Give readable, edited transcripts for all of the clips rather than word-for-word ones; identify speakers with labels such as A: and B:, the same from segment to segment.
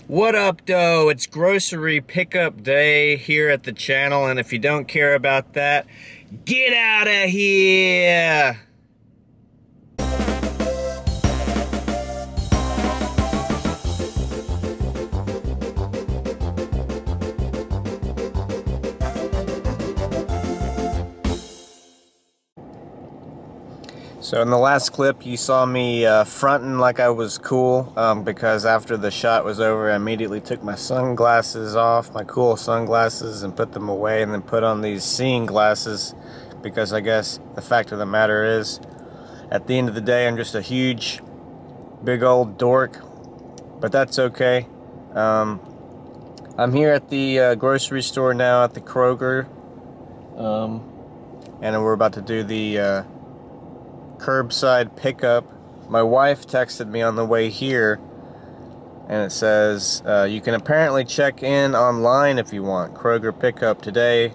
A: What up, though? It's grocery pickup day here at the channel, and if you don't care about that, get out of here! So in the last clip, you saw me fronting like I was cool because after the shot was over, I immediately took my sunglasses off, my cool sunglasses, and put them away, and then put on these seeing glasses because I guess the fact of the matter is, at the end of the day, I'm just a huge, big old dork, but that's okay. I'm here at the grocery store now at the Kroger, and we're about to do the curbside pickup. My wife texted me on the way here, and it says you can apparently check in online if you want. Kroger pickup today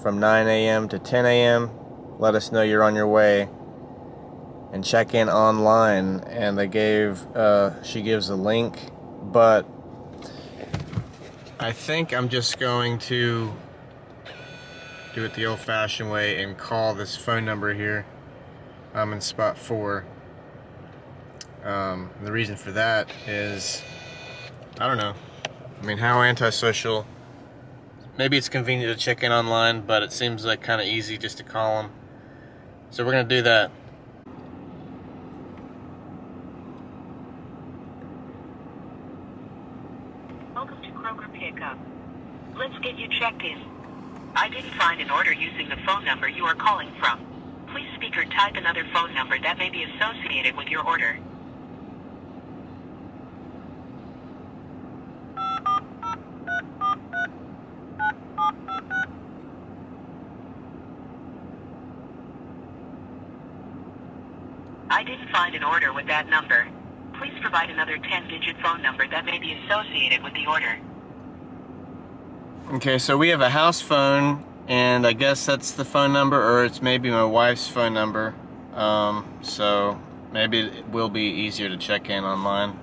A: from 9 a.m. to 10 a.m. Let us know you're on your way and check in online. And they she gives a link, but I think I'm just going to do it the old-fashioned way and call this phone number here. I'm in spot 4. The reason for that is, I don't know. I mean, how antisocial. Maybe it's convenient to check in online, but it seems like kind of easy just to call them. So we're going to do that.
B: Welcome to Kroger Pickup. Let's get you checked in. I didn't find an order using the phone number you are calling from. Please speak or type another phone number that may be associated with your order. I didn't find an order with that number. Please provide another 10-digit phone number that may be associated with the order.
A: Okay, so we have a house phone, and I guess that's the phone number, or it's maybe my wife's phone number. So maybe it will be easier to check in online.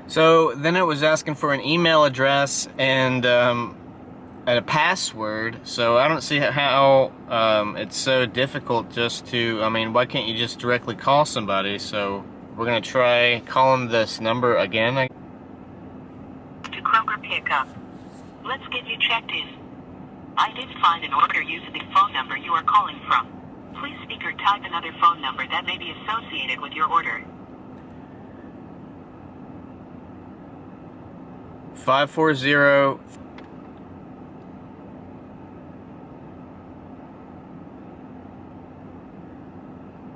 A: So then it was asking for an email address and a password. So I don't see how it's so difficult just to, I mean, why can't you just directly call somebody? So we're gonna try calling this number again.
B: To Kroger Pickup. Let's get you checked in. I didn't find an order using the phone number you are calling from. Please speak or type another phone number that may be associated with your order.
A: 540.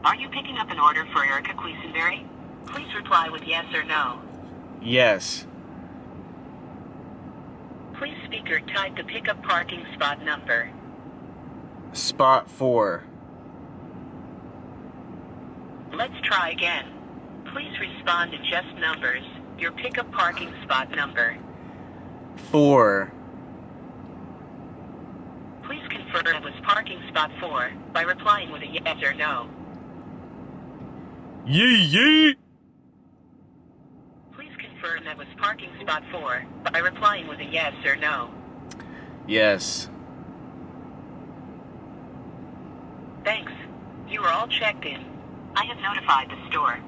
B: Are you picking up an order for Erica Quisenberry? Please reply with yes or no.
A: Yes.
B: Please speak or type the pickup parking spot number.
A: Spot 4.
B: Let's try again. Please respond in just numbers. Your pickup parking spot number.
A: 4.
B: Please confirm it was parking spot 4 by replying with a yes or no.
A: Yee.
B: Please confirm that was parking spot 4 by replying with a yes or no.
A: Yes.
B: Thanks. You are all checked in. I have notified the store.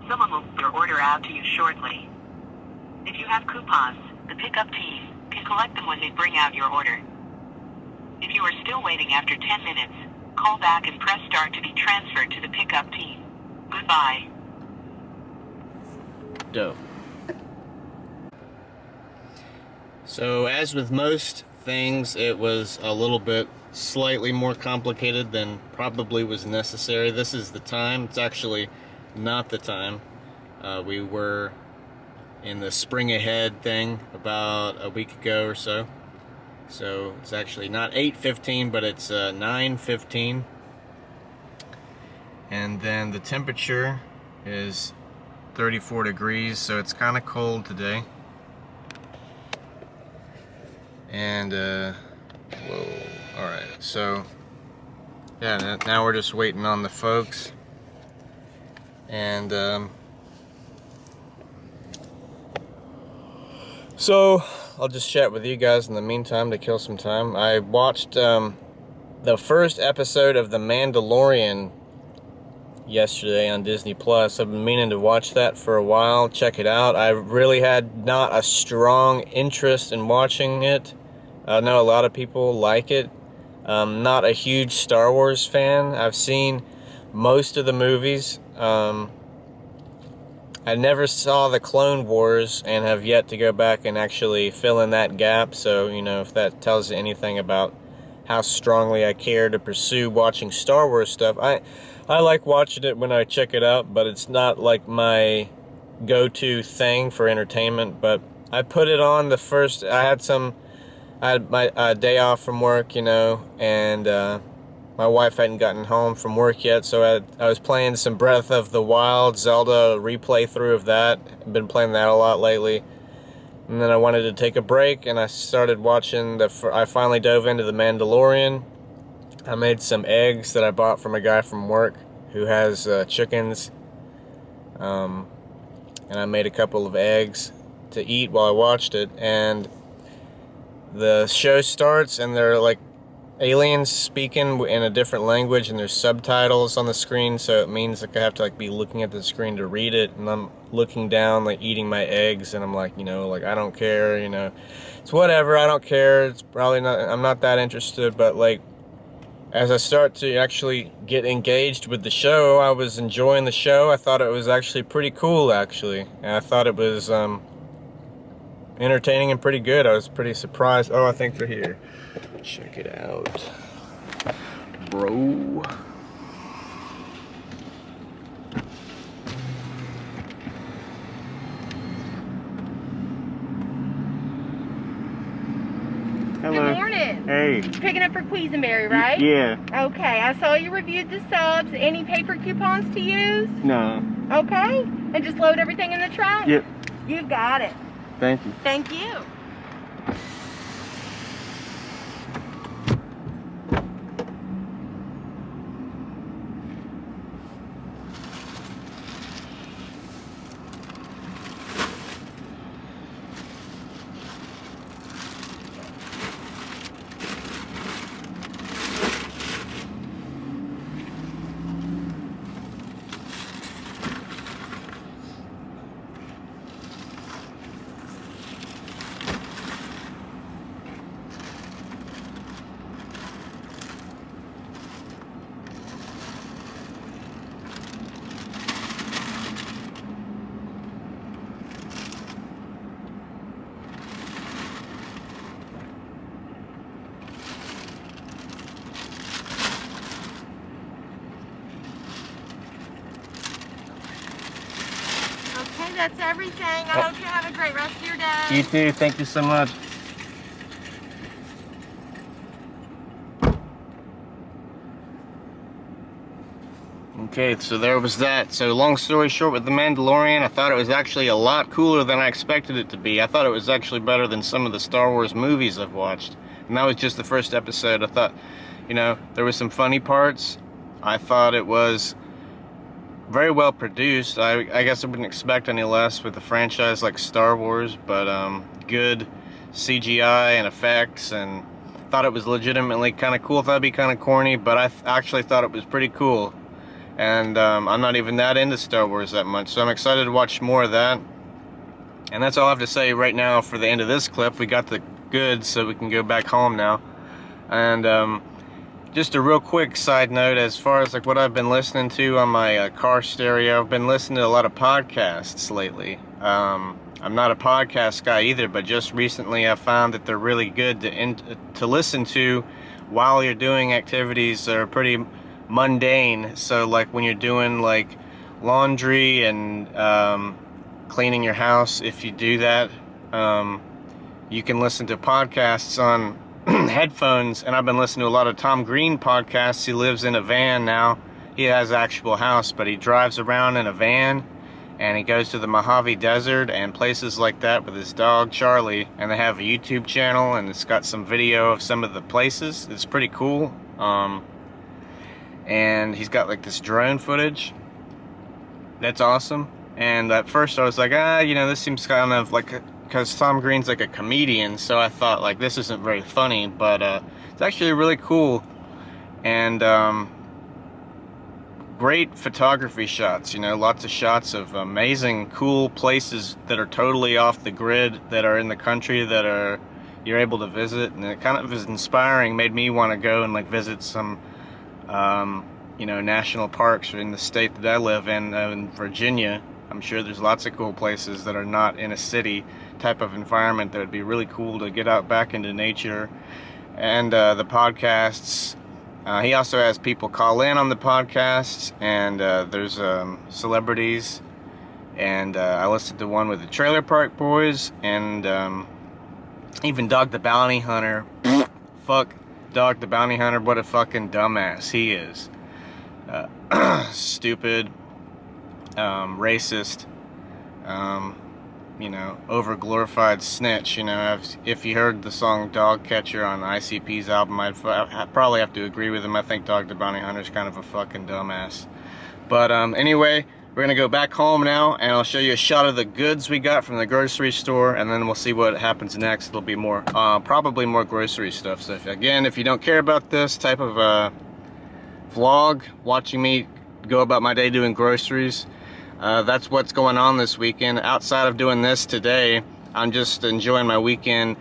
B: Someone will get your order out to you shortly. If you have coupons, the pickup team can collect them when they bring out your order. If you are still waiting after 10 minutes, call back and press start to be transferred to the pickup team. Goodbye.
A: Dope. So as with most things, it was a little bit slightly more complicated than probably was necessary. This is the time. It's actually not the time. We were in the spring ahead thing about a week ago or so. So it's actually not 8:15, but it's 9:15. And then the temperature is 34 degrees, so it's kind of cold today. And whoa, all right, so yeah, now we're just waiting on the folks, and So, I'll just chat with you guys in the meantime to kill some time. I watched the first episode of The Mandalorian yesterday on Disney Plus. I've been meaning to watch that for a while, check it out. I really had not a strong interest in watching it. I know a lot of people like it. Not a huge Star Wars fan. I've seen most of the movies. I never saw the Clone Wars and have yet to go back and actually fill in that gap. So, you know, if that tells you anything about how strongly I care to pursue watching Star Wars stuff, I like watching it when I check it out, but it's not like my go-to thing for entertainment. But I put it on the first. I had my day off from work, you know, and my wife hadn't gotten home from work yet, so I was playing some Breath of the Wild, Zelda replay through of that. I've been playing that a lot lately. And then I wanted to take a break, and I started watching I finally dove into The Mandalorian. I made some eggs that I bought from a guy from work who has chickens. And I made a couple of eggs to eat while I watched it. And the show starts, and they're like aliens speaking in a different language, and there's subtitles on the screen, so it means like I have to like be looking at the screen to read it, and I'm looking down like eating my eggs, and I'm like, you know, like I don't care, you know, it's whatever, I don't care, it's probably not, I'm not that interested. But like as I start to actually get engaged with the show, I was enjoying the show. I thought it was actually pretty cool, actually, and I thought it was entertaining and pretty good. I was pretty surprised. Oh, I think they're here. Check it out, bro.
C: Hello. Good morning.
A: Hey.
C: Picking up for Quisenberry, right?
A: Yeah.
C: Okay, I saw you reviewed the subs. Any paper coupons to use?
A: No.
C: Okay, and just load everything in the truck?
A: Yep.
C: You got it.
A: Thank you.
C: Thank you. Okay, that's everything. I hope you have a great rest of your day.
A: You too. Thank you so much. Okay, so there was that. So long story short, with The Mandalorian, I thought it was actually a lot cooler than I expected it to be. I thought it was actually better than some of the Star Wars movies I've watched. And that was just the first episode. I thought, you know, there was some funny parts. I thought it was very well produced. I guess I wouldn't expect any less with a franchise like Star Wars, but good CGI and effects, and thought it was legitimately kind of cool. Thought it'd be kind of corny, but I actually thought it was pretty cool. And I'm not even that into Star Wars that much, so I'm excited to watch more of that. And that's all I have to say right now for the end of this clip. We got the goods, so we can go back home now. And just a real quick side note, as far as like what I've been listening to on my car stereo, I've been listening to a lot of podcasts lately. I'm not a podcast guy either, but just recently I found that they're really good to listen to while you're doing activities that are pretty mundane. So like when you're doing like laundry and cleaning your house, if you do that, you can listen to podcasts on headphones. And I've been listening to a lot of Tom Green podcasts. He lives in a van now. He has an actual house, but he drives around in a van, and he goes to the Mojave Desert and places like that with his dog Charlie, and they have a YouTube channel, and it's got some video of some of the places. It's pretty cool. And he's got like this drone footage that's awesome. And at first I was like, you know, this seems kind of because Tom Green's like a comedian, so I thought like this isn't very funny, but it's actually really cool, and great photography shots, you know, lots of shots of amazing cool places that are totally off the grid, that are in the country, that are you're able to visit, and it kind of is inspiring, made me want to go and like visit some you know, national parks in the state that I live in Virginia. I'm sure there's lots of cool places that are not in a city type of environment that would be really cool to get out back into nature. And the podcasts, he also has people call in on the podcasts, and there's celebrities, and I listened to one with the Trailer Park Boys, and even Dog the Bounty Hunter. Fuck Dog the Bounty Hunter, what a fucking dumbass he is. Stupid, racist, you know, over-glorified snitch. You know, if you heard the song Dog Catcher on ICP's album, I'd probably have to agree with him. I think Dog the Bounty Hunter's kind of a fucking dumbass. But anyway, we're gonna go back home now, and I'll show you a shot of the goods we got from the grocery store, and then we'll see what happens next. It'll be more, probably more grocery stuff. So if you don't care about this type of vlog, watching me go about my day doing groceries, that's what's going on this weekend. Outside of doing this today, I'm just enjoying my weekend,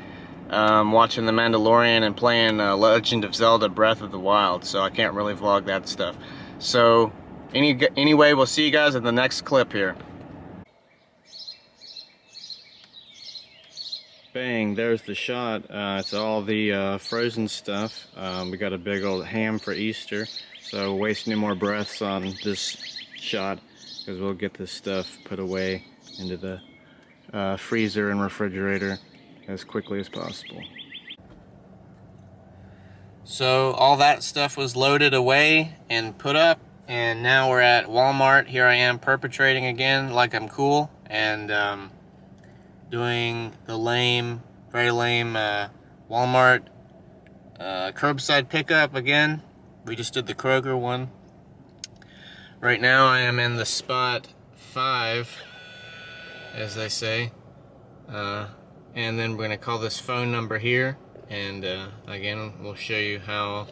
A: watching The Mandalorian and playing Legend of Zelda Breath of the Wild, so I can't really vlog that stuff. So anyway, we'll see you guys in the next clip here. Bang, there's the shot. It's all the frozen stuff. We got a big old ham for Easter, so waste no more breaths on this shot, because we'll get this stuff put away into the freezer and refrigerator as quickly as possible. So all that stuff was loaded away and put up, and now we're at Walmart. Here I am perpetrating again like I'm cool, and doing the lame, very lame Walmart curbside pickup again. We just did the Kroger one. Right now I am in the spot 5, as they say. And then we're gonna call this phone number here, and again, we'll show you how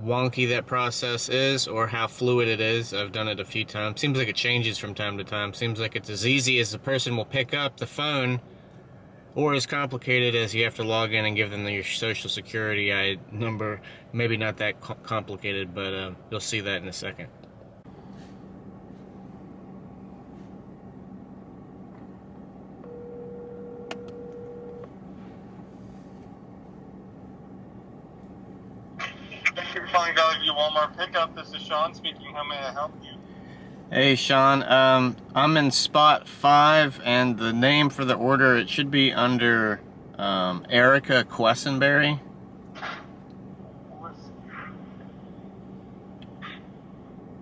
A: wonky that process is, or how fluid it is. I've done it a few times. Seems like it changes from time to time. Seems like it's as easy as the person will pick up the phone, or as complicated as you have to log in and give them your social security number. Maybe not that complicated, but you'll see that in a second.
D: Thank you for calling Valley View Walmart Pickup. This is Sean speaking. How may I help you?
A: Hey Sean, I'm in spot 5, and the name for the order, it should be under Erica Quessenberry.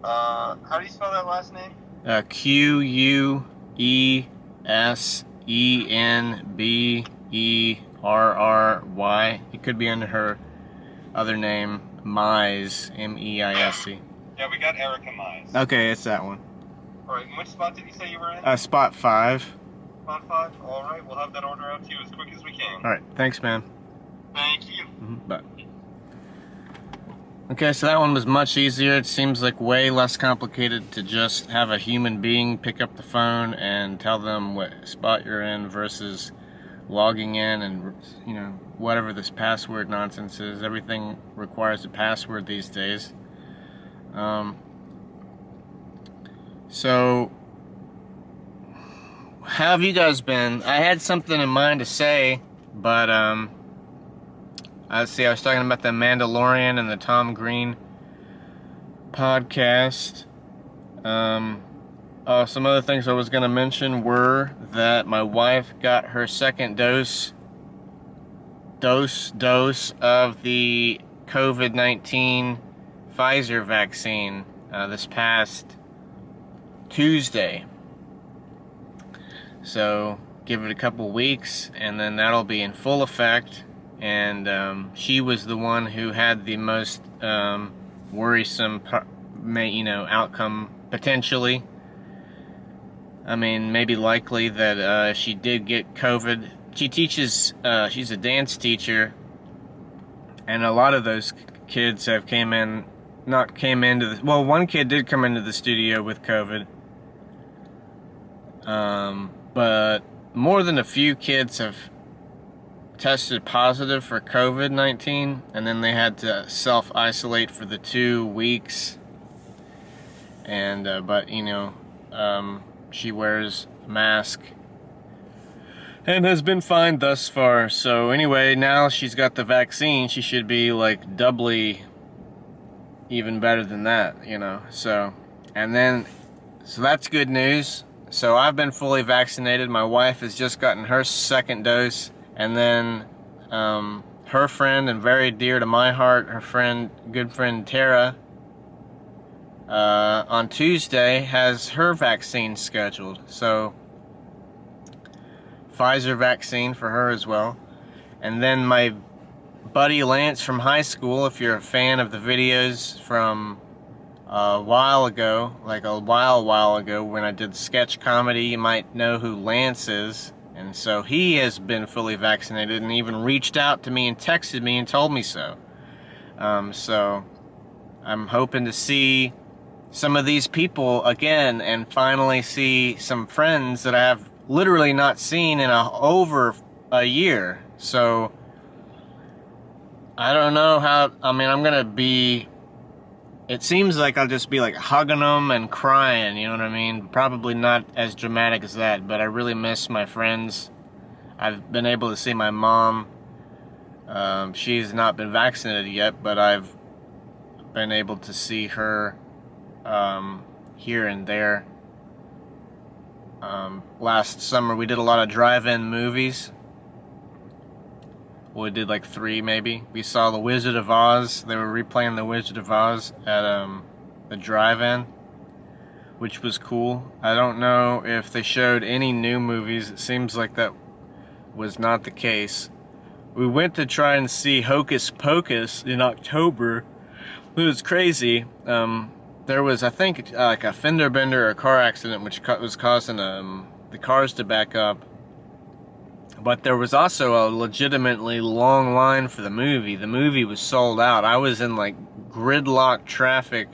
D: How do you spell that last name?
A: Quesenberry. It could be under her other name, Mize, M-E-I-S-E.
D: Yeah, we got Erica Mize.
A: Okay, it's that one.
D: Alright, and which spot did you say you were in?
A: Spot 5.
D: Spot 5? Alright, we'll have that order out to you as quick as we can.
A: Alright, thanks man.
D: Thank you.
A: Bye. Okay, so that one was much easier. It seems like way less complicated to just have a human being pick up the phone and tell them what spot you're in versus logging in and, you know, whatever this password nonsense is. Everything requires a password these days. So how have you guys been? I had something in mind to say, but I was talking about the Mandalorian and the Tom Green podcast. Some other things I was going to mention were that my wife got her second dose of the COVID-19 Pfizer vaccine this past Tuesday. So give it a couple weeks, and then that'll be in full effect. And she was the one who had the most worrisome, outcome potentially. I mean, maybe likely that if she did get COVID, she teaches, she's a dance teacher, and a lot of those kids have not came into the, well, one kid did come into the studio with COVID, but more than a few kids have tested positive for COVID-19, and then they had to self-isolate for the 2 weeks, and, but, you know, she wears a mask and has been fine thus far. So anyway, now she's got the vaccine, she should be like doubly even better than that, you know. So, and then, so that's good news. So I've been fully vaccinated. My wife has just gotten her second dose, and then her friend, and very dear to my heart, her friend, good friend Tara, on Tuesday has her vaccine scheduled. So Pfizer vaccine for her as well. And then my buddy Lance from high school, if you're a fan of the videos from a while ago, like a while ago when I did sketch comedy, you might know who Lance is. And so he has been fully vaccinated and even reached out to me and texted me and told me so. So I'm hoping to see some of these people again and finally see some friends that I have literally not seen in over a year. So I don't know how, I mean, I'm gonna be, it seems like I'll just be like hugging them and crying, you know what I mean? Probably not as dramatic as that, but I really miss my friends. I've been able to see my mom. She's not been vaccinated yet, but I've been able to see her here and there. Last summer we did a lot of drive-in movies. We did like 3 maybe. We saw The Wizard of Oz. They were replaying The Wizard of Oz at the drive-in, which was cool. I don't know if they showed any new movies. It seems like that was not the case. We went to try and see Hocus Pocus in October. It was crazy. There was, I think, like a fender bender or a car accident which was causing the cars to back up. But there was also a legitimately long line for the movie. The movie was sold out. I was in like gridlock traffic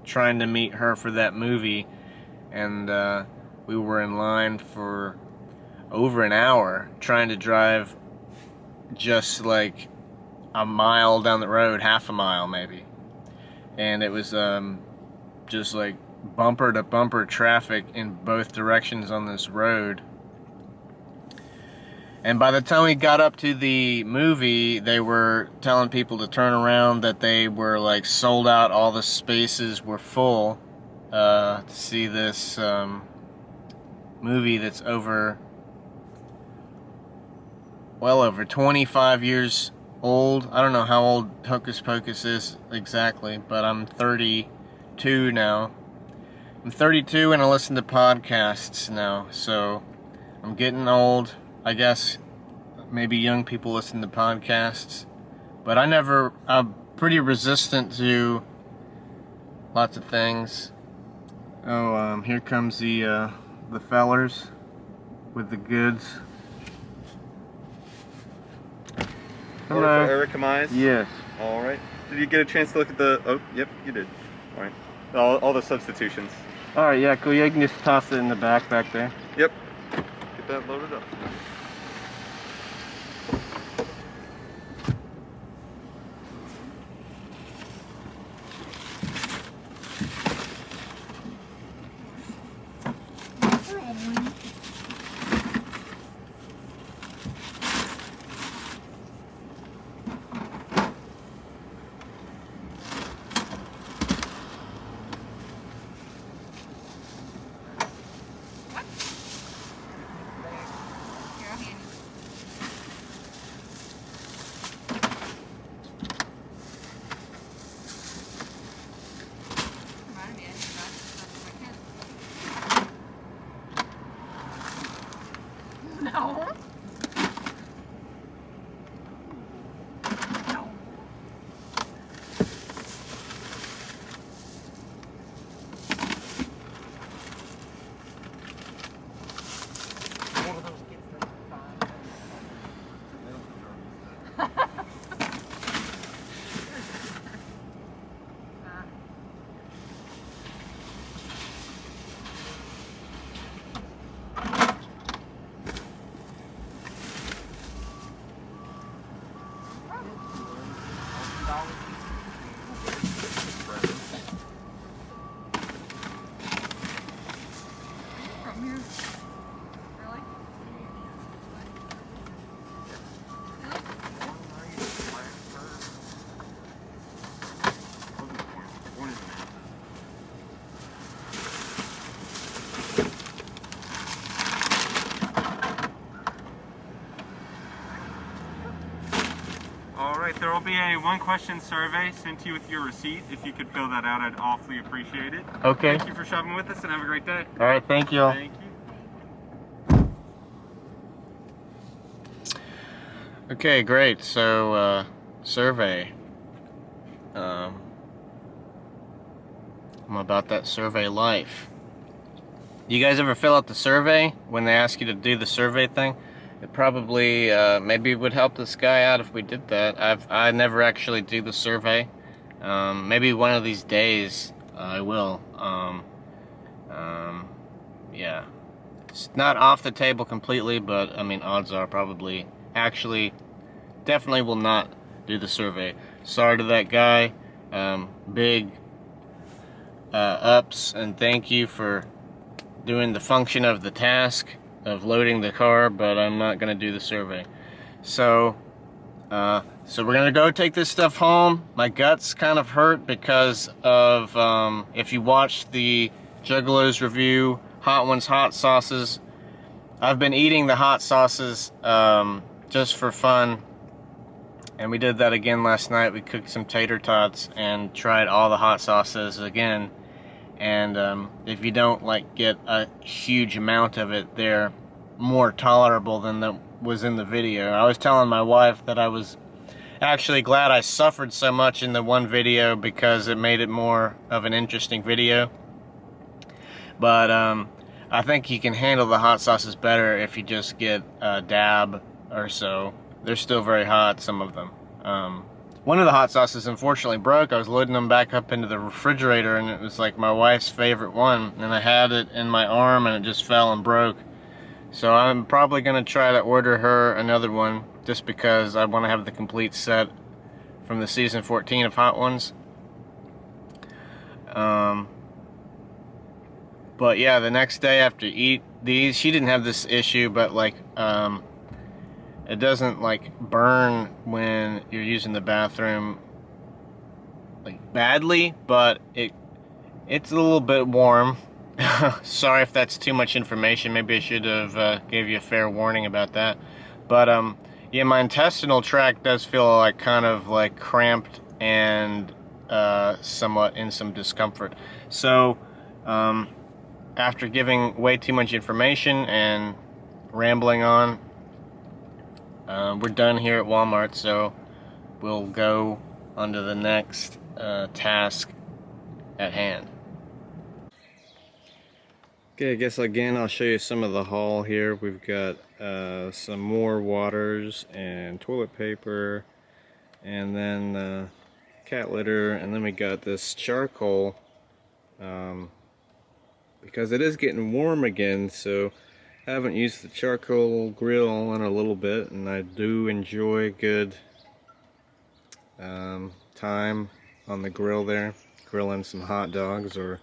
A: trying to meet her for that movie. And we were in line for over an hour trying to drive just like a mile down the road, half a mile maybe. And it was just like bumper to bumper traffic in both directions on this road. And by the time we got up to the movie, they were telling people to turn around, that they were like sold out, all the spaces were full to see this movie that's well over 25 years old. I don't know how old Hocus Pocus is exactly, but I'm 32 now. I'm 32 and I listen to podcasts now, so I'm getting old. I guess maybe young people listen to podcasts, but I'm pretty resistant to lots of things. Oh, here comes the fellers with the goods.
E: Order for Eric Mize?
A: Yes.
E: All right. Did you get a chance to look at the... Oh, yep, you did. All right. All the substitutions.
A: All right, yeah, cool. Yeah, you can just toss it in the back there.
E: Yep. Get that loaded up.
C: No.
E: there will be a one-question survey sent to you with your receipt. If you could fill that out, I'd awfully appreciate it.
A: Okay.
E: Thank you for shopping with us, and have a great day.
A: All right, thank you.
E: Thank you.
A: Okay, great. So, survey. I'm about that survey life. You guys ever fill out the survey when they ask you to do the survey thing? It probably, maybe it would help this guy out if we did that. I never actually do the survey. Maybe one of these days I will. Yeah. It's not off the table completely, but I mean, odds are probably actually definitely will not do the survey. Sorry to that guy. Big ups and thank you for doing the function of the task of loading the car, but I'm not gonna do the survey. So we're gonna go take this stuff home. My guts kind of hurt because of if you watched the Juggalos review, Hot Ones hot sauces. I've been eating the hot sauces just for fun, and we did that again last night. We cooked some tater tots and tried all the hot sauces again. And if you don't like get a huge amount of it, they're more tolerable than that was in the video. I was telling my wife that I was actually glad I suffered so much in the one video because it made it more of an interesting video. But I think you can handle the hot sauces better if you just get a dab or so. They're still very hot, some of them. One of the hot sauces unfortunately broke. I was loading them back up into the refrigerator, and it was like my wife's favorite one, and I had it in my arm and it just fell and broke. So I'm probably going to try to order her another one just because I want to have the complete set from the season 14 of Hot Ones. But yeah, the next day after eat these, she didn't have this issue, but like it doesn't like burn when you're using the bathroom like badly, but it's a little bit warm. Sorry if that's too much information. Maybe I should have gave you a fair warning about that. But yeah, my intestinal tract does feel like kind of like cramped and somewhat in some discomfort. So after giving way too much information and rambling on, we're done here at Walmart, so we'll go on to the next task at hand. Okay, I guess again I'll show you some of the haul here. We've got some more waters and toilet paper, and then cat litter, and then we got this charcoal because it is getting warm again, so I haven't used the charcoal grill in a little bit, and I do enjoy good time on the grill there, grilling some hot dogs or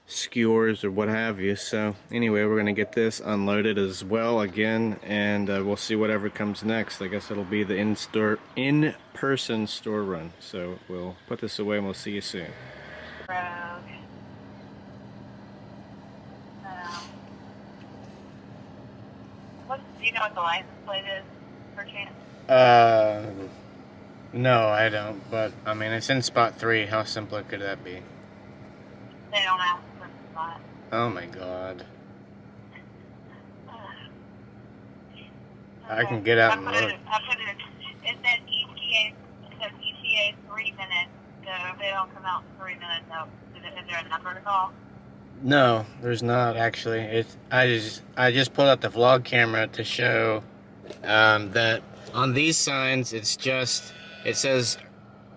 A: skewers or what have you. So anyway, we're gonna get this unloaded as well again, and we'll see whatever comes next. I guess it'll be the in-person store run. So we'll put this away and we'll see you soon.
B: Do you know what the license plate is, per chance?
A: No, I don't, but I mean, it's in spot 3. How simple could that be?
B: They don't ask for the spot.
A: Oh my god. I can get out and look.
B: I put it, it says ETA 3 minutes, so if they don't come out in 3 minutes, no. Is there a number to call?
A: No, there's not actually. I just pulled out the vlog camera to show that on these signs it says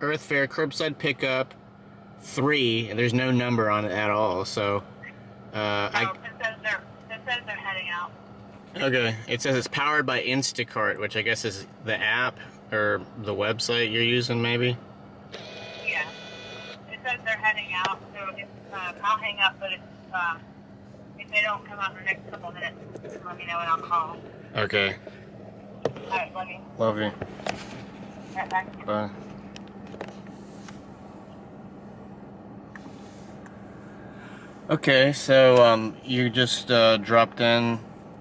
A: Earth Fair curbside pickup 3, and there's no number on it at all. So
B: it says they're heading out.
A: Okay, it says it's powered by Instacart, which I guess is the app or the website you're using, maybe.
B: Yeah, it says they're heading out, so I'll hang up, but if they don't come out in the next couple of minutes, let me know and I'll call.
A: Okay.
B: Alright, love you.
A: Love you.
B: Right back.
A: Bye. Okay, so you just dropped in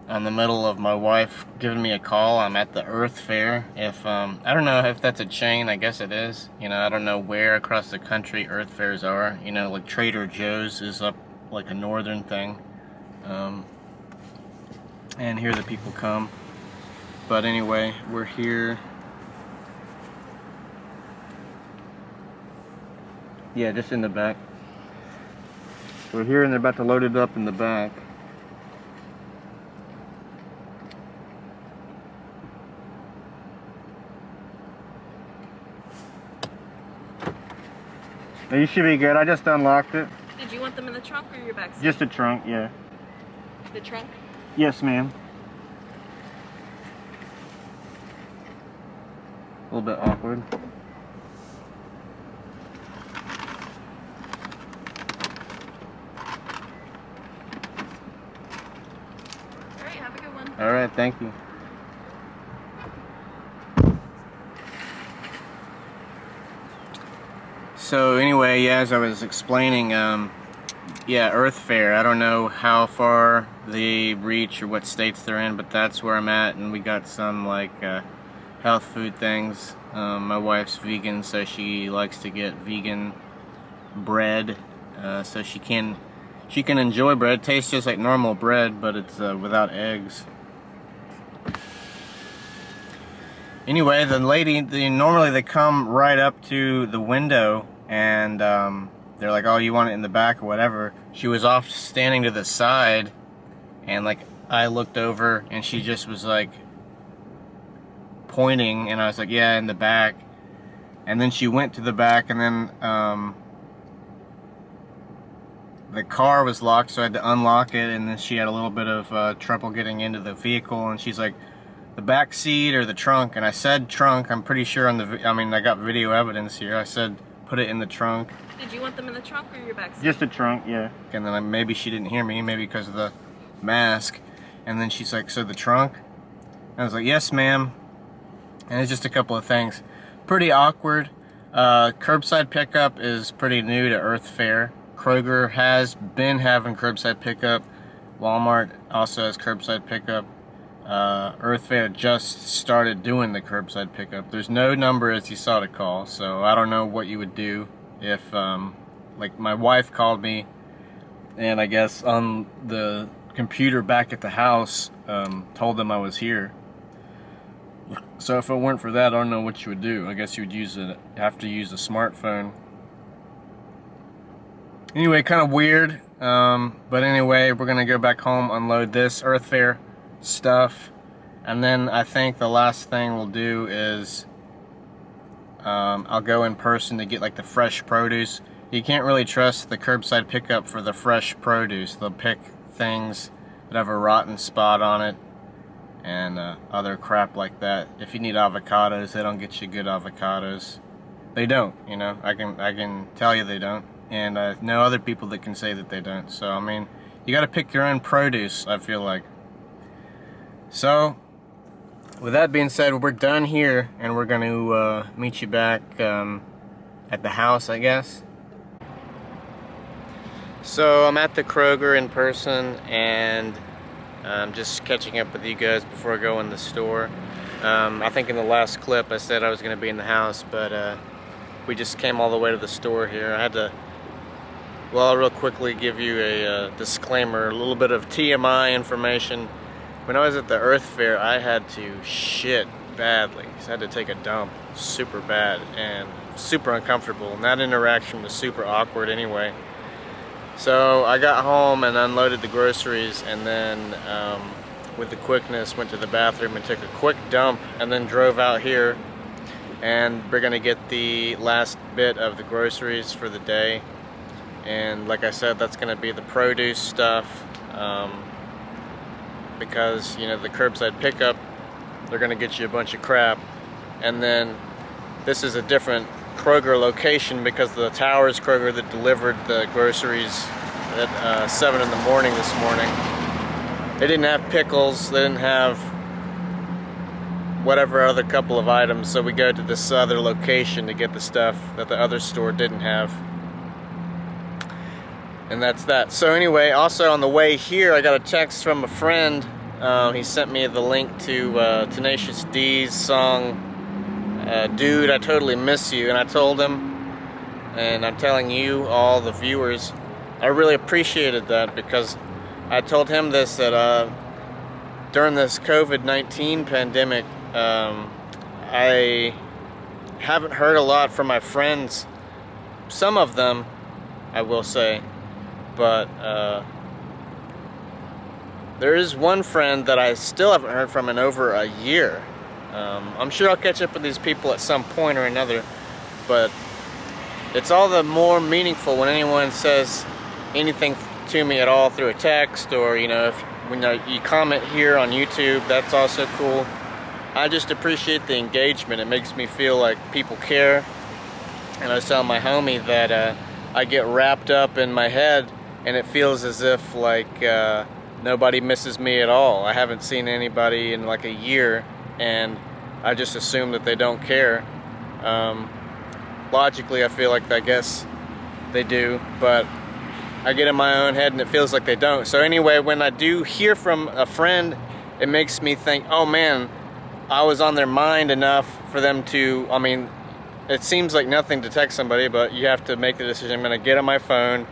A: on the middle of my wife giving me a call. I'm at the Earth Fair. If I don't know if that's a chain. I guess it is. You know, I don't know where across the country Earth Fairs are. You know, like Trader Joe's is up like a northern thing. And here the people come. But anyway, we're here. Yeah, just in the back. We're here and they're about to load it up in the back. You should be good. I just unlocked it.
F: Did you want them in the trunk or your back seat?
A: Just the trunk, yeah.
F: The trunk?
A: Yes, ma'am. A little bit awkward.
F: Alright, have a good one.
A: All right, thank you. So anyway, yeah, as I was explaining, yeah, Earth Fair. I don't know how far they reach or what states they're in, but that's where I'm at, and we got some like health food things. My wife's vegan, so she likes to get vegan bread, so she can enjoy bread. It tastes just like normal bread, but it's without eggs. Anyway, the lady, normally they come right up to the window and they're like, oh, you want it in the back or whatever. She was off standing to the side and like I looked over and she just was like pointing and I was like, yeah, in the back. And then she went to the back and then the car was locked, so I had to unlock it, and then she had a little bit of trouble getting into the vehicle, and she's like, the back seat or the trunk? And I said trunk. I'm pretty sure on the, I mean, I got video evidence here. I said put it in the trunk.
F: Did you want them in the trunk or your back seat?
A: Just the trunk, yeah. And then maybe she didn't hear me, maybe because of the mask. And then she's like, so the trunk? And I was like, yes, ma'am. And it's just a couple of things. Pretty awkward. Curbside pickup is pretty new to Earth Fair. Kroger has been having curbside pickup. Walmart also has curbside pickup. Earth Fair just started doing the curbside pickup. There's no number, as you saw, to call, so I don't know what you would do if, like, my wife called me, and I guess on the computer back at the house, told them I was here. So if it weren't for that, I don't know what you would do. I guess you would have to use a smartphone. Anyway, kind of weird, but anyway, we're gonna go back home, unload this Earth Fair stuff, and then I think the last thing we'll do is I'll go in person to get like the fresh produce. You can't really trust the curbside pickup for the fresh produce. They'll pick things that have a rotten spot on it and other crap like that. If you need avocados, they don't get you good avocados. They don't, you know, I can tell you they don't, and I know other people that can say that they don't. So I mean, you got to pick your own produce, I feel like. So, with that being said, we're done here, and we're going to meet you back at the house, I guess. So, I'm at the Kroger in person, and I'm just catching up with you guys before I go in the store. I think in the last clip I said I was going to be in the house, but we just came all the way to the store here. I had to, well, I'll real quickly give you a disclaimer, a little bit of TMI information. When I was at the Earth Fair, I had to shit badly. So I had to take a dump super bad and super uncomfortable. And that interaction was super awkward anyway. So I got home and unloaded the groceries, and then with the quickness went to the bathroom and took a quick dump, and then drove out here. And we're gonna get the last bit of the groceries for the day. And like I said, that's gonna be the produce stuff. Because, you know, the curbside pickup, they're gonna get you a bunch of crap. And then this is a different Kroger location because the Towers Kroger that delivered the groceries at 7 in the morning this morning, they didn't have pickles, they didn't have whatever other couple of items, so we go to this other location to get the stuff that the other store didn't have. And that's that. So anyway, also on the way here, I got a text from a friend He sent me the link to Tenacious D's song, Dude, I Totally Miss You, and I told him, and I'm telling you, all the viewers, I really appreciated that, because I told him this, that during this COVID-19 pandemic, I haven't heard a lot from my friends. Some of them, I will say, but there is one friend that I still haven't heard from in over a year. I'm sure I'll catch up with these people at some point or another, but it's all the more meaningful when anyone says anything to me at all through a text, or when you comment here on YouTube. That's also cool. I just appreciate the engagement. It makes me feel like people care. And I was telling my homie that I get wrapped up in my head, and it feels as if like nobody misses me at all. I haven't seen anybody in like a year, and I just assume that they don't care. Logically, I feel like I guess they do, but I get in my own head and it feels like they don't. So anyway, when I do hear from a friend, it makes me think, oh man, I was on their mind enough for them to, I mean, it seems like nothing to text somebody, but you have to make the decision. I'm going to get on my phone,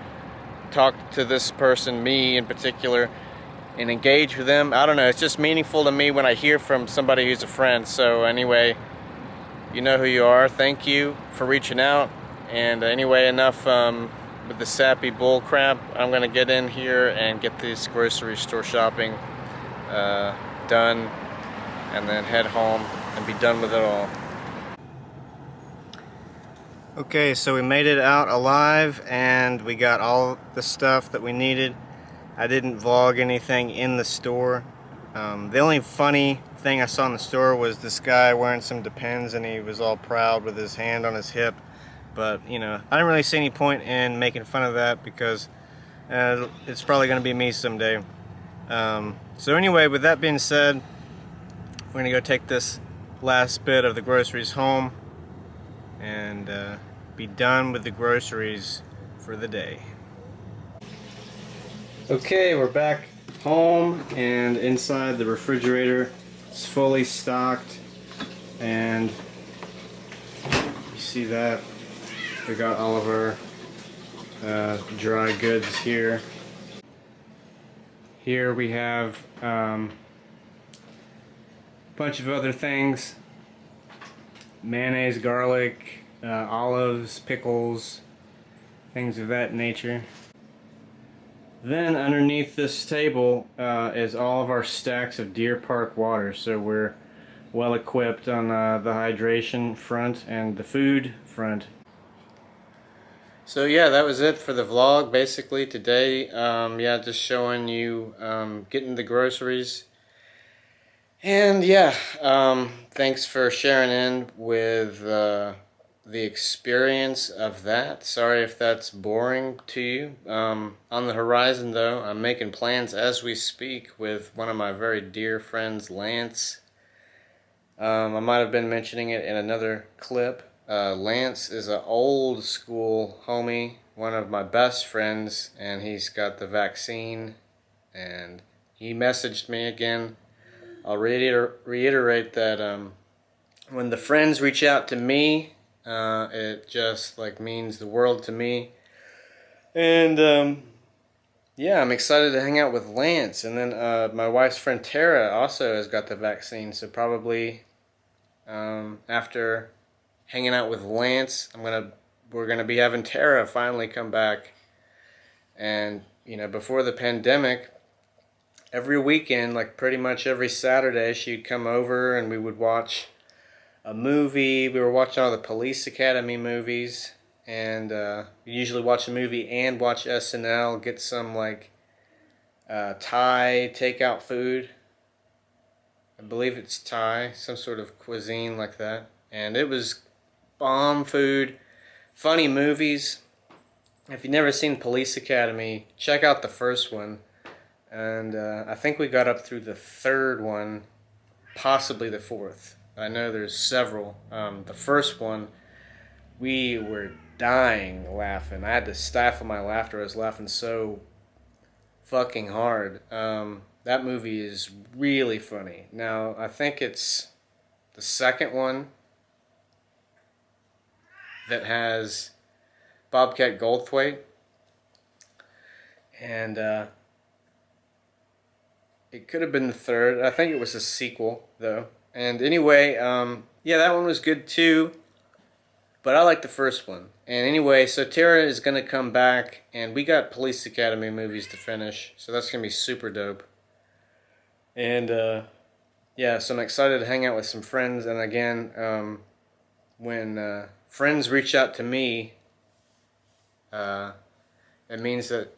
A: talk to this person, me in particular, and engage with them. I don't know, it's just meaningful to me when I hear from somebody who's a friend. So anyway, you know who you are. Thank you for reaching out. And anyway, enough with the sappy bull crap. I'm going to get in here and get this grocery store shopping done, and then head home and be done with it all. Okay, so we made it out alive, and we got all the stuff that we needed. I didn't vlog anything in the store. The only funny thing I saw in the store was this guy wearing some Depends, and he was all proud with his hand on his hip. But, I didn't really see any point in making fun of that, because it's probably going to be me someday. So anyway, with that being said, we're going to go take this last bit of the groceries home and be done with the groceries for the day. Okay, we're back home, and inside the refrigerator it's fully stocked, and you see that we got all of our dry goods here. Here we have a bunch of other things: mayonnaise, garlic, olives, pickles, things of that nature. Then underneath this table is all of our stacks of Deer Park water, so we're well equipped on the hydration front and the food front. So yeah, that was it for the vlog basically today. Yeah, just showing you getting the groceries. And yeah, thanks for sharing in with the experience of that. Sorry if that's boring to you. On the horizon though, I'm making plans as we speak with one of my very dear friends, Lance. I might have been mentioning it in another clip. Lance is an old school homie, one of my best friends, and he's got the vaccine, and he messaged me again. I'll reiterate that when the friends reach out to me, it just like means the world to me. And yeah, I'm excited to hang out with Lance. And then my wife's friend Tara also has got the vaccine, so probably after hanging out with Lance, we're gonna be having Tara finally come back. And before the pandemic, every weekend, like pretty much every Saturday, she'd come over and we would watch a movie. We were watching all the Police Academy movies, and we usually watch a movie and watch SNL, get some like Thai takeout food. I believe it's Thai, some sort of cuisine like that. And it was bomb food, funny movies. If you've never seen Police Academy, check out the first one. And I think we got up through the third one, possibly the fourth. I know there's several. The first one, we were dying laughing. I had to stifle my laughter. I was laughing so fucking hard. That movie is really funny. Now, I think it's the second one that has Bobcat Goldthwait. And it could have been the third. I think it was a sequel, though. And anyway, yeah, that one was good too. But I like the first one. And anyway, so Tara is going to come back, and we got Police Academy movies to finish. So that's going to be super dope. And yeah, so I'm excited to hang out with some friends. And again, when friends reach out to me, it means that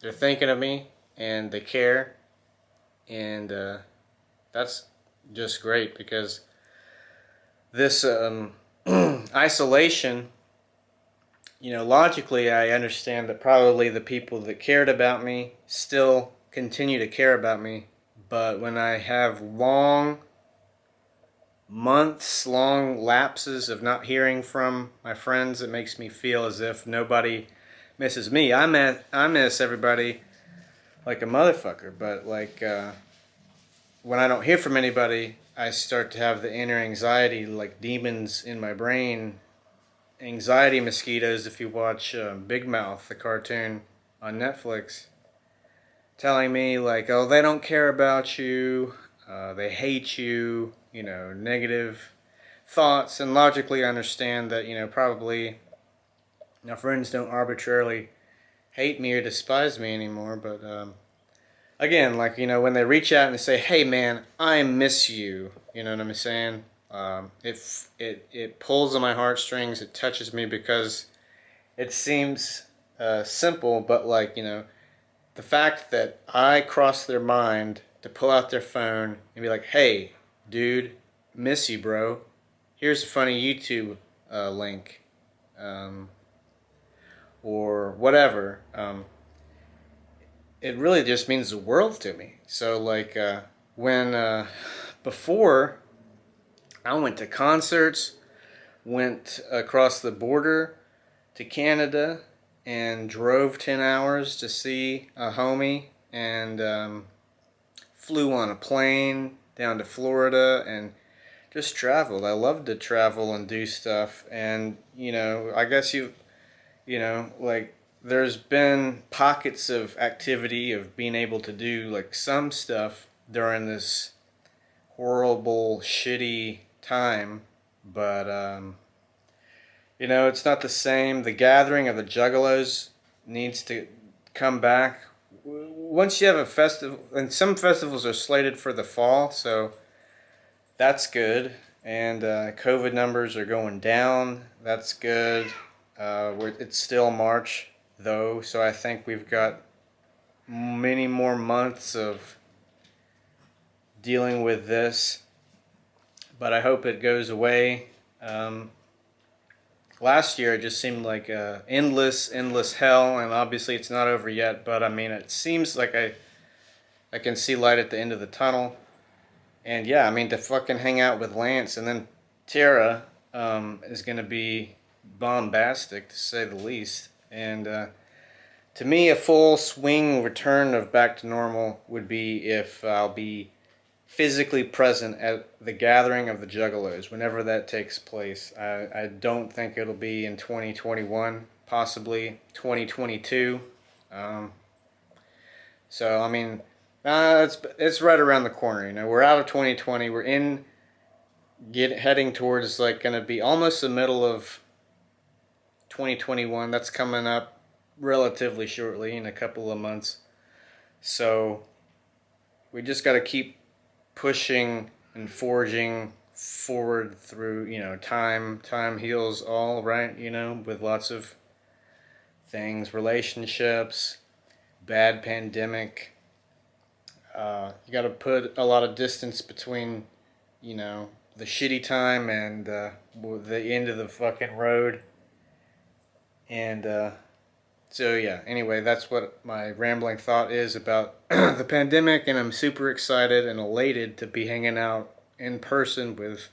A: they're thinking of me and they care. And that's just great because this isolation, you know, logically I understand that probably the people that cared about me still continue to care about me. But when I have months-long lapses of not hearing from my friends, it makes me feel as if nobody misses me. I miss everybody like a motherfucker, but like when I don't hear from anybody, I start to have the inner anxiety, like demons in my brain. Anxiety mosquitoes, if you watch Big Mouth, the cartoon on Netflix, telling me like, oh, they don't care about you, they hate you, you know, negative thoughts. And logically I understand that, you know, probably my friends don't arbitrarily hate me or despise me anymore, but again, like, you know, when they reach out and they say, hey man, I miss you, you know what I'm saying? It pulls on my heartstrings, it touches me because it seems simple, but like, you know, the fact that I cross their mind to pull out their phone and be like, hey, dude, miss you, bro. Here's a funny YouTube link. Or whatever. It really just means the world to me. So like when before I went to concerts, went across the border to Canada and drove 10 hours to see a homie, and flew on a plane down to Florida and just traveled. I love to travel and do stuff. And you know, I guess you know, like there's been pockets of activity of being able to do like some stuff during this horrible, shitty time, but you know, it's not the same. The gathering of the Juggalos needs to come back. Once you have a festival, and some festivals are slated for the fall, so that's good. And COVID numbers are going down. That's good. It's still March, though, so I think we've got many more months of dealing with this. But I hope it goes away. Last year it just seemed like endless hell, and obviously it's not over yet, but I mean, it seems like I can see light at the end of the tunnel. And yeah, I mean, to fucking hang out with Lance, and then Tara is going to be bombastic, to say the least. And to me, a full swing return of back to normal would be if I'll be physically present at the gathering of the Juggalos, whenever that takes place. I don't think it'll be in 2021, possibly 2022. So, I mean, it's right around the corner. You know, we're out of 2020. We're heading towards like going to be almost the middle of 2021. That's coming up relatively shortly, in a couple of months. So we just got to keep pushing and forging forward through, you know, time heals all, right? You know, with lots of things, relationships, bad pandemic. You got to put a lot of distance between, you know, the shitty time and the end of the fucking road. And so yeah, anyway, that's what my rambling thought is about the pandemic, and I'm super excited and elated to be hanging out in person with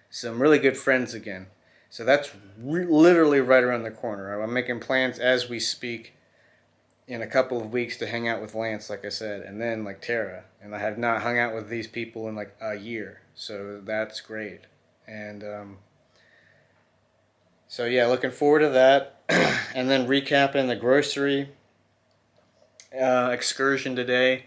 A: some really good friends again. So that's literally right around the corner. I'm making plans as we speak in a couple of weeks to hang out with Lance, like I said, and then like Tara. And I have not hung out with these people in like a year, so that's great. And so yeah, looking forward to that. And then recapping the grocery excursion today.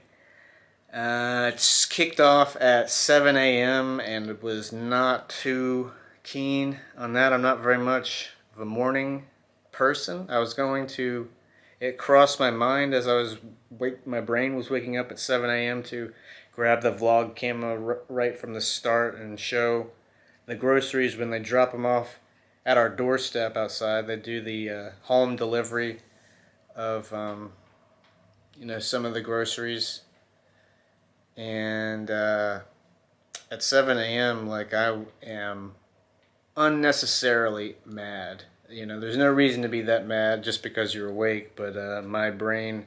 A: It's kicked off at 7 a.m. and it was not too keen on that. I'm not very much of a morning person. It crossed my mind as my brain was waking up at 7 a.m. to grab the vlog camera right from the start and show the groceries when they drop them off at our doorstep outside. They do the home delivery of some of the groceries. And at 7 a.m., like, I am unnecessarily mad. There's no reason to be that mad just because you're awake, but my brain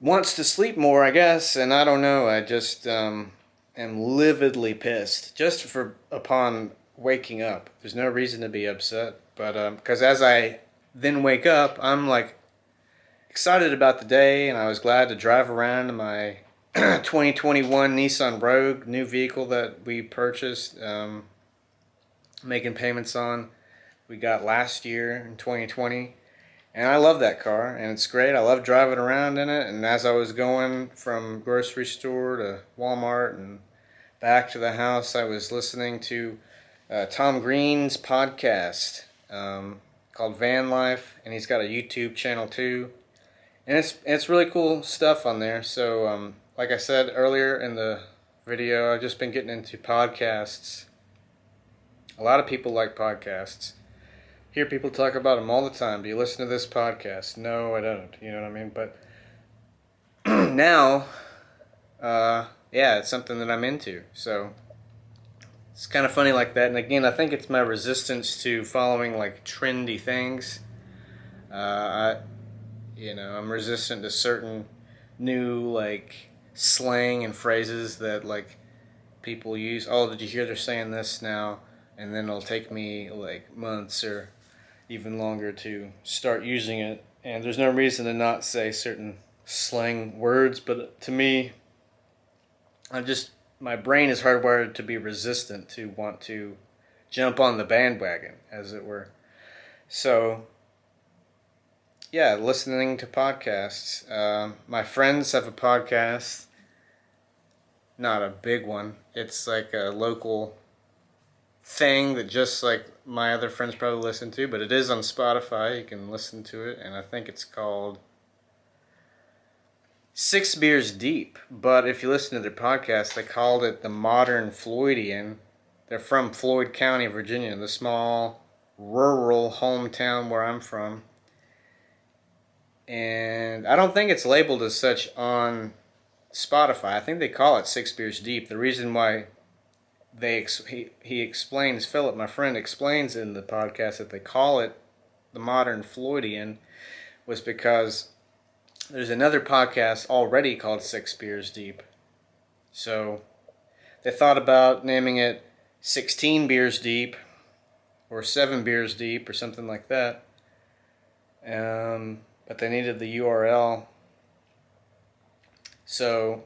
A: wants to sleep more, I guess, and I don't know. I just am lividly pissed just upon waking up. There's no reason to be upset, but because as I then wake up, I'm like excited about the day, and I was glad to drive around in my 2021 Nissan Rogue, new vehicle that we purchased, making payments on. We got last year in 2020, and I love that car, and it's great. I love driving around in it, and as I was going from grocery store to Walmart and back to the house, I was listening to Tom Green's podcast called Van Life, and he's got a YouTube channel too, and it's really cool stuff on there. So like I said earlier in the video, I've just been getting into podcasts. A lot of people like podcasts. Hear people talk about them all the time. Do you listen to this podcast? No, I don't. You know what I mean? But now, yeah, it's something that I'm into. So it's kind of funny like that. And again, I think it's my resistance to following like trendy things. I'm resistant to certain new like slang and phrases that like people use. Oh, did you hear they're saying this now? And then it'll take me like months or even longer to start using it. And there's no reason to not say certain slang words, but to me, my brain is hardwired to be resistant, to want to jump on the bandwagon, as it were. So, yeah, listening to podcasts. My friends have a podcast, not a big one. It's like a local thing that just like my other friends probably listen to, but it is on Spotify. You can listen to it, and I think it's called Six Beers Deep. But if you listen to their podcast, they called it the Modern Floydian. They're from Floyd County, Virginia, the small rural hometown where I'm from. And I don't think it's labeled as such on Spotify. I think they call it Six Beers Deep. The reason why he explains, Philip, my friend, explains in the podcast that they call it the Modern Floydian was because there's another podcast already called Six Beers Deep. So they thought about naming it 16 Beers Deep or 7 Beers Deep or something like that. But they needed the URL. So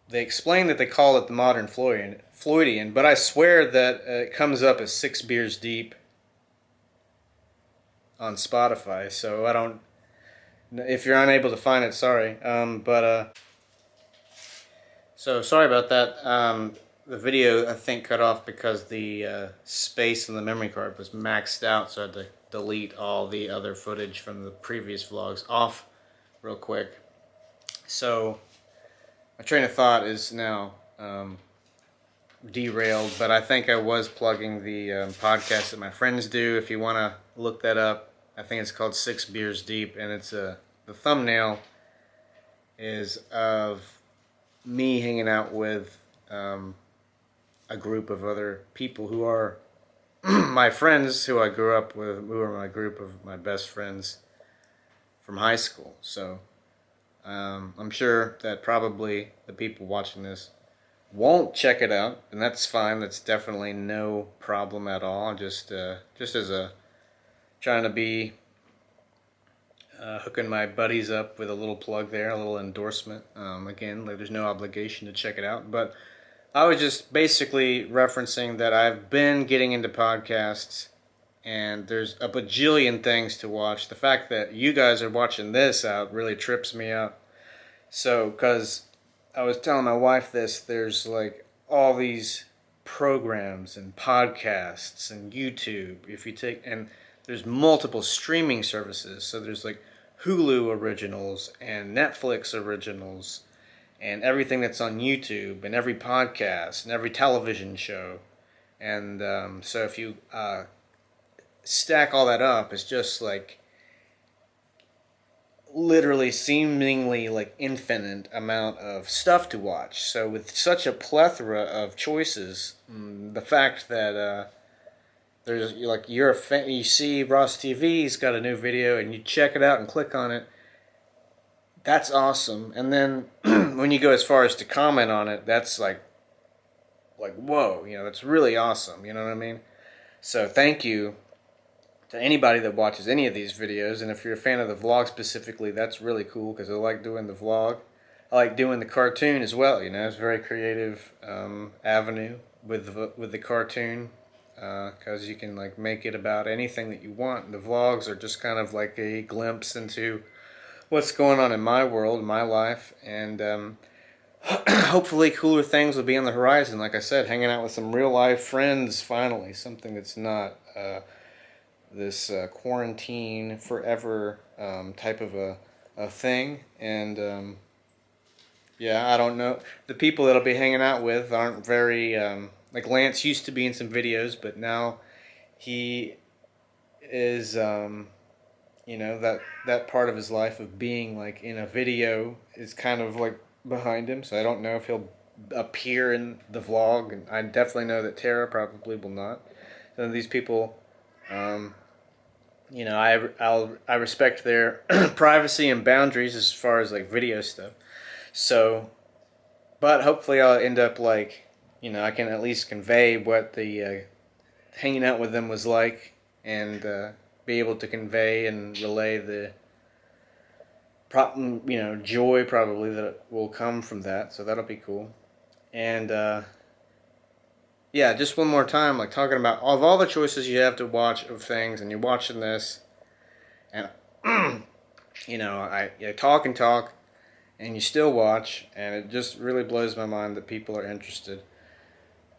A: they explain that they call it the Modern Floydian, but I swear that it comes up as 6 Beers Deep on Spotify. So I don't. If you're unable to find it, sorry. So sorry about that. The video I think cut off because the space on the memory card was maxed out, so I had to delete all the other footage from the previous vlogs off real quick. So my train of thought is now derailed, but I think I was plugging the podcast that my friends do. If you want to look that up, I think it's called Six Beers Deep, and it's the thumbnail is of me hanging out with a group of other people who are my friends who I grew up with, who are my group of my best friends from high school. So I'm sure that probably the people watching this won't check it out, and that's fine. That's definitely no problem at all. Just as a trying to be hooking my buddies up with a little plug there, a little endorsement. Again, like, there's no obligation to check it out, but I was just basically referencing that I've been getting into podcasts, and there's a bajillion things to watch. The fact that you guys are watching this out really trips me out. So, because I was telling my wife this, there's like all these programs and podcasts and YouTube. If you take, and there's multiple streaming services. So there's like Hulu originals and Netflix originals and everything that's on YouTube and every podcast and every television show. And so if you stack all that up, it's just like literally seemingly like infinite amount of stuff to watch. So with such a plethora of choices, the fact that there's like you're a fan, you see Ross TV's got a new video and you check it out and click on it, that's awesome. And then when you go as far as to comment on it, that's like whoa, that's really awesome. You know what I mean? So thank you to anybody that watches any of these videos, and if you're a fan of the vlog specifically, that's really cool because I like doing the vlog. I like doing the cartoon as well. It's a very creative avenue with the cartoon because you can like make it about anything that you want. And the vlogs are just kind of like a glimpse into what's going on in my world, my life, and hopefully cooler things will be on the horizon. Like I said, hanging out with some real life friends finally, something that's not this quarantine forever type of a thing. And yeah, I don't know. The people that I'll be hanging out with aren't very, like Lance used to be in some videos, but now he is, that part of his life of being like in a video is kind of like behind him. So I don't know if he'll appear in the vlog, and I definitely know that Tara probably will not. Some of these people, I respect their privacy and boundaries as far as like video stuff. So, but hopefully I'll end up like, I can at least convey what the hanging out with them was like, and be able to convey and relay the joy probably that will come from that. So that'll be cool. And yeah, just one more time, like talking about all the choices you have to watch of things, and you're watching this, and I talk and talk, and you still watch, and it just really blows my mind that people are interested.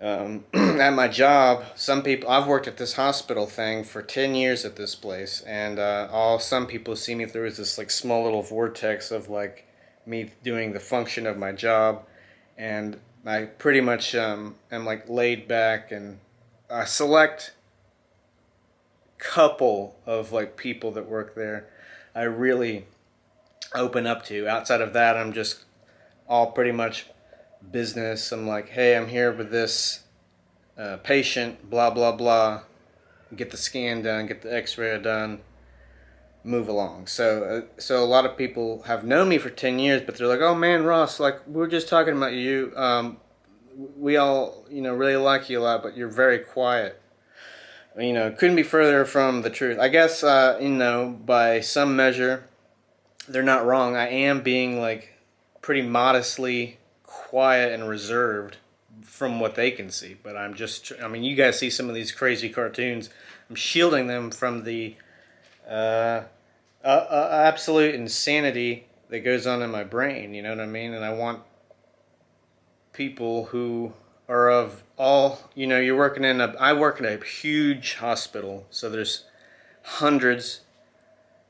A: At my job, some people, I've worked at this hospital thing for 10 years at this place, and some people see me through as this like small little vortex of like me doing the function of my job, and I pretty much am like laid back, and a select couple of like people that work there I really open up to. Outside of that, I'm just all pretty much business. I'm like, hey, I'm here with this patient, blah, blah, blah. Get the scan done, get the x-ray done, move along. So a lot of people have known me for 10 years, but they're like, oh man, Ross, like, we're just talking about you. We all, really like you a lot, but you're very quiet. Couldn't be further from the truth. I guess, by some measure, they're not wrong. I am being, like, pretty modestly quiet and reserved from what they can see. But I'm just, you guys see some of these crazy cartoons. I'm shielding them from the absolute insanity that goes on in my brain, you know what I mean? And I want people who are of all, you're working I work in a huge hospital, so there's hundreds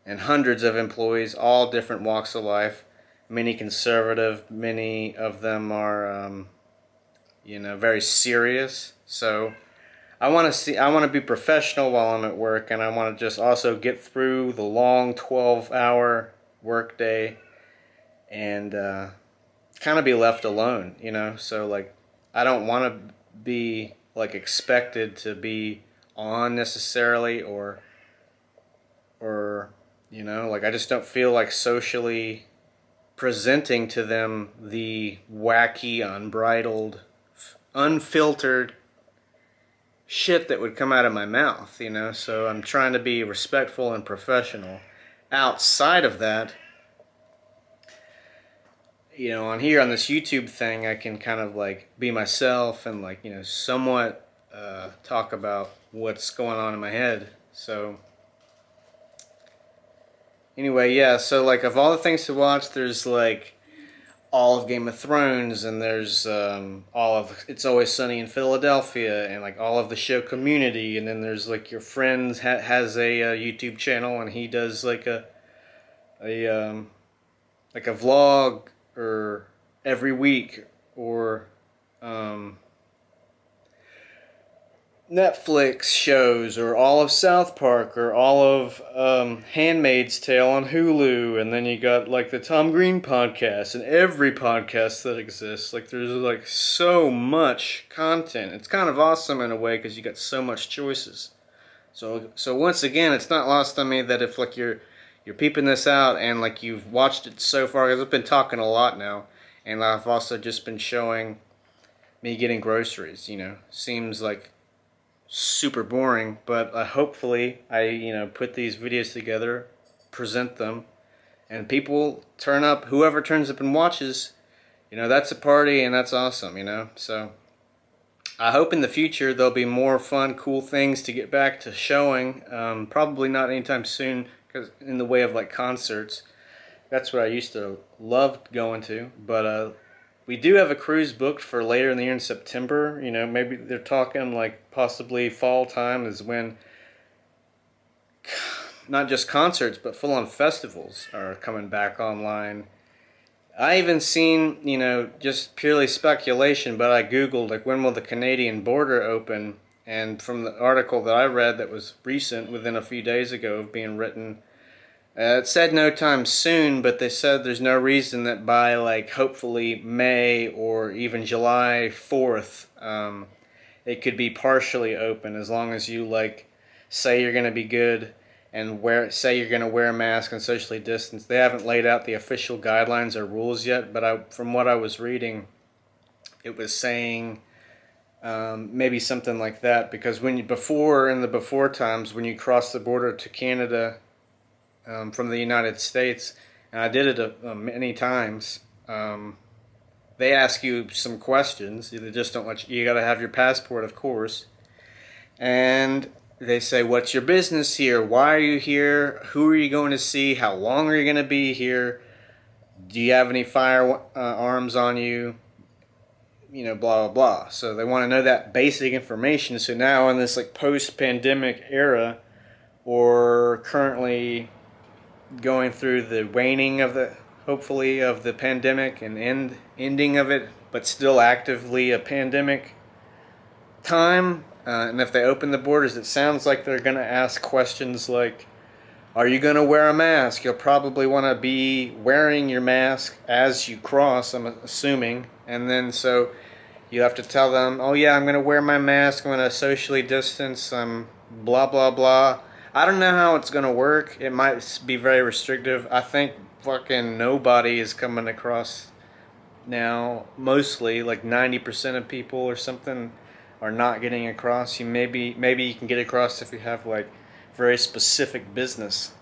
A: and hundreds of employees, all different walks of life, many conservative, many of them are, very serious. So I want to be professional while I'm at work, and I want to just also get through the long 12-hour workday and kind of be left alone, So like, I don't want to be like expected to be on necessarily, or like I just don't feel like socially presenting to them the wacky, unbridled, unfiltered shit that would come out of my mouth, So I'm trying to be respectful and professional outside of that, you know, on here on this YouTube thing, I can kind of like be myself and like, you know, somewhat talk about what's going on in my head. So anyway, yeah, so like of all the things to watch, there's like all of Game of Thrones, and there's all of It's Always Sunny in Philadelphia, and like all of the show Community, and then there's like your friend has a YouTube channel, and he does like a like a vlog or every week, or Netflix shows, or all of South Park, or all of Handmaid's Tale on Hulu, and then you got like the Tom Green podcast and every podcast that exists. Like there's like so much content. It's kind of awesome in a way because you got so much choices. So once again, it's not lost on me that if like you're peeping this out and like you've watched it so far, because I've been talking a lot now, and I've also just been showing me getting groceries. You know, seems like super boring, but hopefully I put these videos together, present them, and people turn up. Whoever turns up and watches, that's a party, and that's awesome. So I hope in the future there'll be more fun, cool things to get back to showing. Probably not anytime soon, because in the way of like concerts, that's what I used to love going to. But we do have a cruise booked for later in the year in September. Maybe they're talking like possibly fall time is when not just concerts but full-on festivals are coming back online. I even seen, just purely speculation, but I googled like when will the Canadian border open, and from the article that I read that was recent, within a few days ago of being written, it said no time soon, but they said there's no reason that by like hopefully May or even July 4th, it could be partially open, as long as you like say you're going to be good and say you're going to wear a mask and socially distance. They haven't laid out the official guidelines or rules yet, but from what I was reading, it was saying maybe something like that, because in the before times when you cross the border to Canada from the United States, and I did it many times, they ask you some questions. They just don't let you got to have your passport, of course, and they say, what's your business here? Why are you here? Who are you going to see? How long are you going to be here? Do you have any firearms on you? Blah, blah, blah. So they want to know that basic information. So now in this like post-pandemic era, or currently going through the waning of hopefully of the pandemic and ending of it, but still actively a pandemic time, and if they open the borders, it sounds like they're going to ask questions like, are you going to wear a mask? You'll probably want to be wearing your mask as you cross, I'm assuming, and then so you have to tell them, oh yeah, I'm going to wear my mask, I'm going to socially distance, blah blah blah. I don't know how it's going to work. It might be very restrictive. I think fucking nobody is coming across now. Mostly, like 90% of people or something are not getting across. Maybe you can get across if you have like very specific business.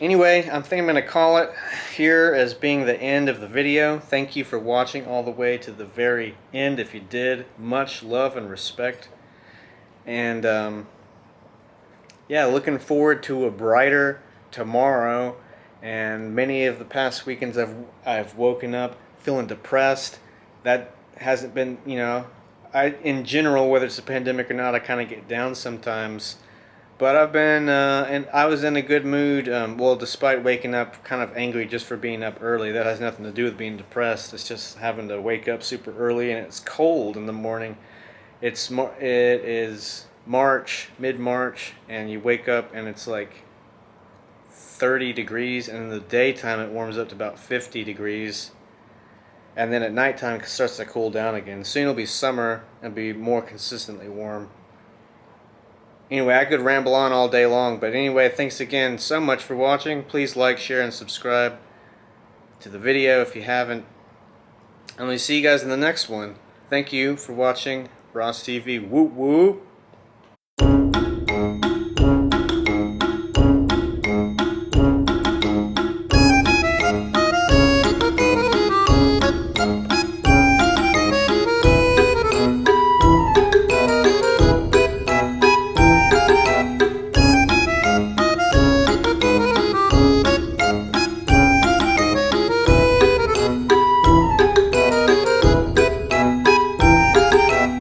A: Anyway, I think I'm going to call it here as being the end of the video. Thank you for watching all the way to the very end. If you did, much love and respect. And yeah, looking forward to a brighter tomorrow. And many of the past weekends I've woken up feeling depressed. That hasn't been, in general, whether it's a pandemic or not, I kind of get down sometimes. But I've been, and I was in a good mood, well, despite waking up kind of angry just for being up early. That has nothing to do with being depressed. It's just having to wake up super early, and it's cold in the morning. It is March, mid-March, and you wake up and it's like 30 degrees, and in the daytime it warms up to about 50 degrees. And then at nighttime it starts to cool down again. Soon it'll be summer and be more consistently warm. Anyway, I could ramble on all day long, but anyway, thanks again so much for watching. Please like, share, and subscribe to the video if you haven't. And we'll see you guys in the next one. Thank you for watching Ross TV. Whoop whoop.